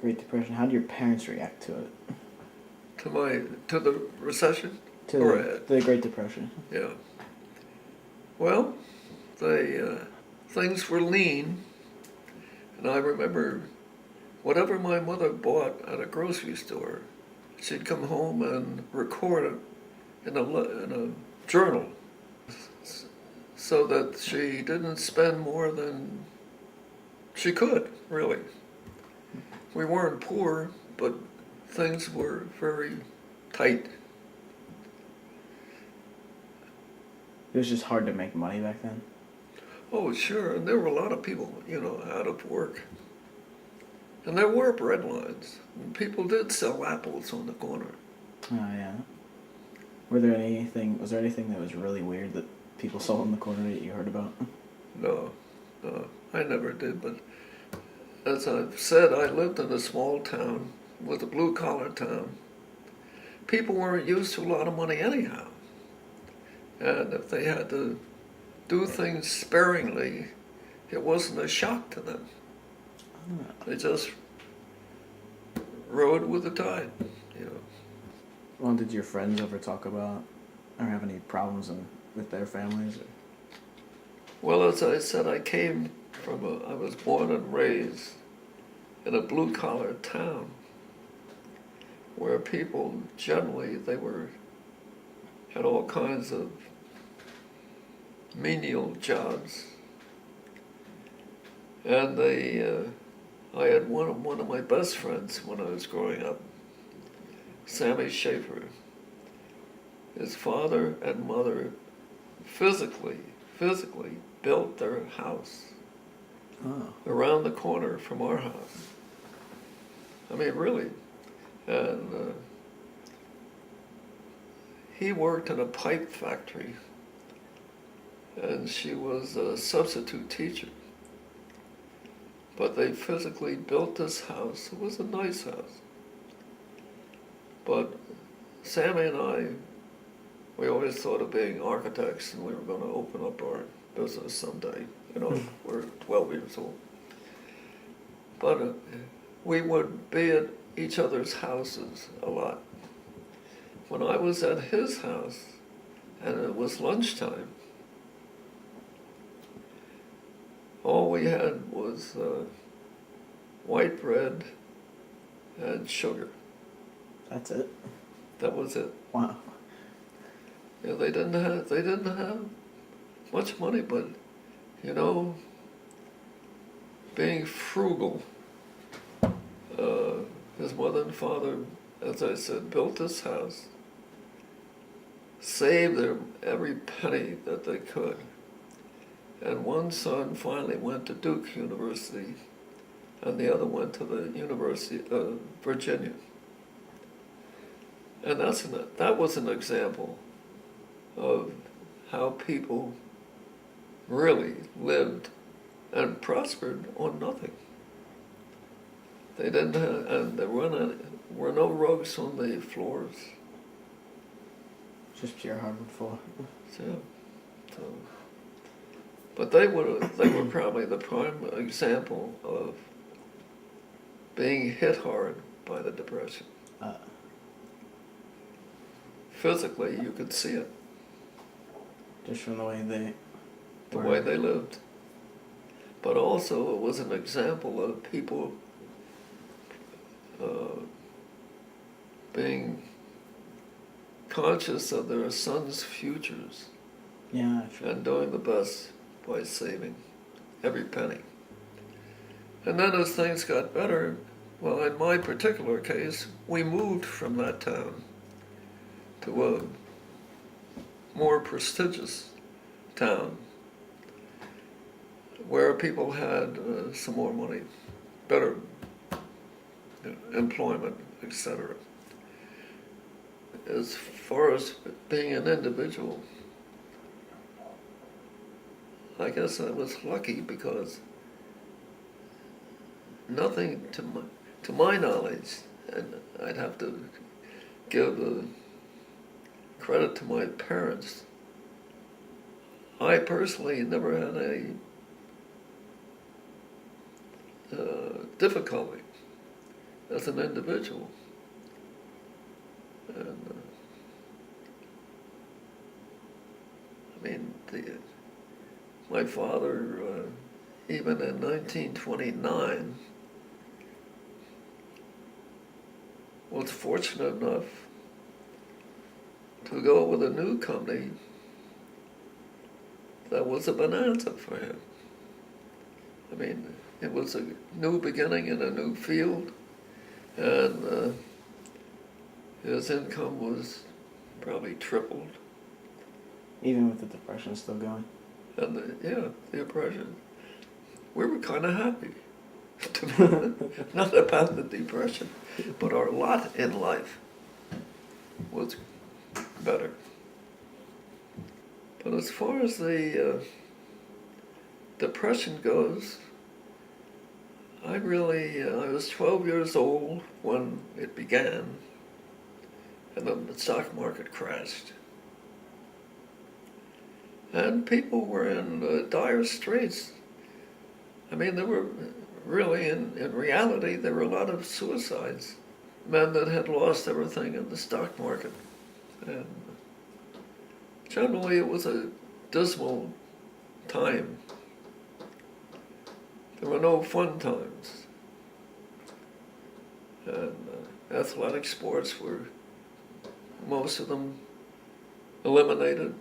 Great Depression. How did your parents react to it? To the recession? To the Great Depression. Yeah. Well, things were lean, and I remember whatever my mother bought at a grocery store, she'd come home and record it in a journal, so that she didn't spend more than she could, really. We weren't poor, but things were very tight. It was just hard to make money back then. Oh, sure, and there were a lot of people, out of work. And there were bread lines. And people did sell apples on the corner. Oh yeah. Was there anything that was really weird that people saw in the corner that you heard about? No, I never did, but as I've said, I lived in a small town, was a blue-collar town. People weren't used to a lot of money anyhow. And if they had to do things sparingly, it wasn't a shock to them. They just rode with the tide, Well, did your friends ever talk about or have any problems with their families? Well, as I said, I was born and raised in a blue-collar town where people generally, had all kinds of menial jobs. And I had one of my best friends when I was growing up, Sammy Schaefer. His father and mother physically built their house around the corner from our house. I mean, really. And he worked in a pipe factory, and she was a substitute teacher. But they physically built this house. It was a nice house. But Sammy and I, we always thought of being architects, and we were going to open up our business someday. We're 12 years old. But we would be at each other's houses a lot. When I was at his house, and it was lunchtime, all we had was white bread and sugar. That's it? That was it. Wow. Yeah, they didn't have much money, but being frugal. His mother and father, as I said, built this house, saved every penny that they could. And one son finally went to Duke University, and the other went to the University of Virginia. And that was an example of how people really lived and prospered on nothing. They didn't have, and there were no rugs on the floors. Just pure hardwood floor. So, but they were probably the prime example of being hit hard by the Depression. Physically, you could see it. Just from the way they way they lived. But also it was an example of people being conscious of their sons' futures. Yeah, sure. And doing the best by saving every penny. And then as things got better, well, in my particular case, we moved from that town to a more prestigious town where people had some more money, better employment, etc. As far as being an individual, I guess I was lucky because nothing to my knowledge, and I'd have to give the credit to my parents, I personally never had any difficulty as an individual. And I mean, my father, even in 1929, was fortunate enough to go with a new company that was a bonanza for him. I mean, it was a new beginning in a new field, and his income was probably tripled. Even with the depression still going. And the depression, we were kind of happy. Not about the depression, but our lot in life was better. But as far as the depression goes, I was 12 years old when it began, and the stock market crashed. And people were in dire straits. I mean, there were really, in reality, there were a lot of suicides. Men that had lost everything in the stock market. And generally, it was a dismal time. There were no fun times. And athletic sports were, most of them, eliminated.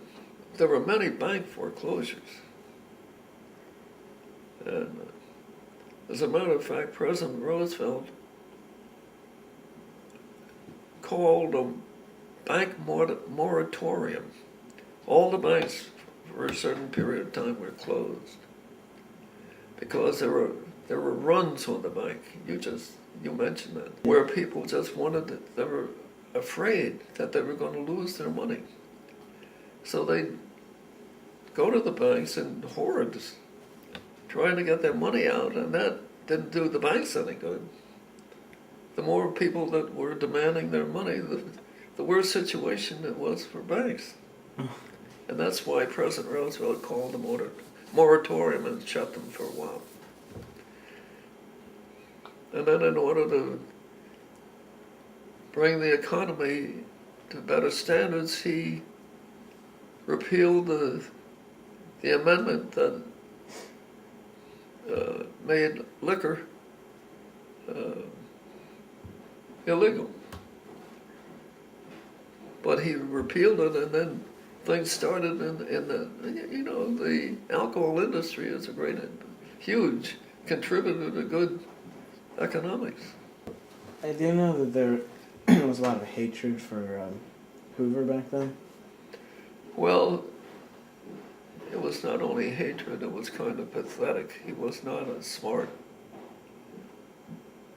There were many bank foreclosures. And as a matter of fact, President Roosevelt called a bank moratorium. All the banks for a certain period of time were closed because there were runs on the bank. You mentioned that, where people just they were afraid that they were going to lose their money. So they go to the banks in hordes, trying to get their money out, and that didn't do the banks any good. The more people that were demanding their money, the worse situation it was for banks. And that's why President Roosevelt called a moratorium and shut them for a while. And then in order to bring the economy to better standards, he repealed the amendment that made liquor illegal. But he repealed it, and then things started in the alcohol industry is a huge contributor to good economics. I do know that there was a lot of hatred for Hoover back then. Well, it was not only hatred, it was kind of pathetic. He was not a smart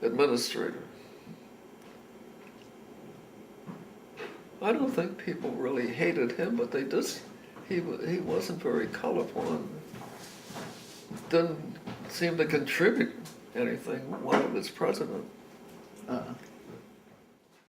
administrator. I don't think people really hated him, but he wasn't very colorful and didn't seem to contribute anything while he was president.